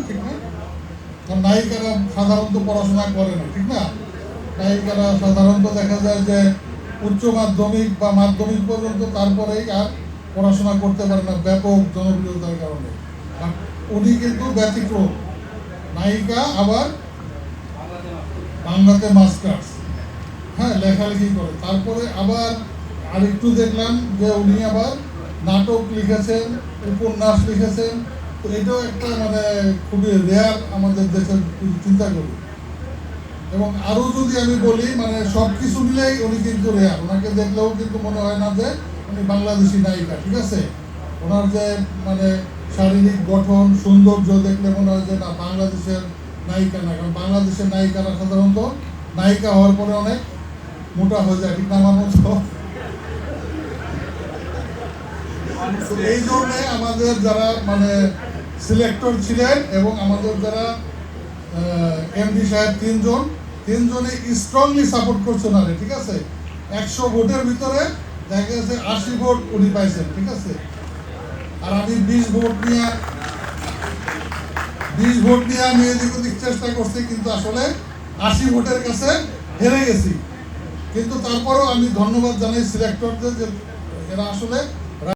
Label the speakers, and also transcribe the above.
Speaker 1: ঠিক না? কারণ নায়িকারা সাধারণত পড়াশোনা করে না, ঠিক না? নায়িকারা সাধারণত দেখা যায় যে উচ্চ মাধ্যমিক বা মাধ্যমিক পর্যন্ত, তারপরেই আর পড়াশোনা করতে পারে না ব্যাপক জনপ্রিয়তার কারণে। উনি কিন্তু ব্যতিক্রম, নায়িকা, আবার বাংলাতে মাস্টার্স, হ্যাঁ, লেখালেখি করে। তারপরে আবার আরেকটু দেখলাম যে উনি আবার নাটক লিখেছেন, উপন্যাস লিখেছেন। তো এটাও একটা মানে খুবই রেয়ার আমাদের দেশের, চিন্তা করি। এবং আরও যদি আমি বলি, মানে সব কিছু মিলেই উনি কিন্তু রেয়ার। ওনাকে দেখলেও কিন্তু মনে হয় না যে উনি বাংলাদেশি নায়িকা, ঠিক আছে? ওনার যে মানে শারীরিক গঠন, সৌন্দর্য দেখলে মনে হয় যে না, বাংলাদেশের নায়িকা না। কারণ বাংলাদেশের নায়িকারা সাধারণত নায়িকা হওয়ার পরে অনেক মোটা হয়ে যায়, ঠিক না আমার মতো? এই জন্যে আমাদের যারা মানে সিলেক্টর ছিলেন এবং আমাদের যারা এমডি সাহেব তিনজনে স্ট্রংলি সাপোর্ট করছে ওনারে, ঠিক আছে? 100 ভোটের ভিতরে দেখা গেছে 80 ভোট উনি পাইছেন, ঠিক আছে? আর আমি 20 ভোট নিয়ে আমি এদিক ওদিক চেষ্টা করছি, কিন্তু আসলে 80 ভোটের কাছে হেরে গেছি। কিন্তু তারপরেও আমি ধন্যবাদ জানাই সিলেক্টরদের, যে এরা আসলে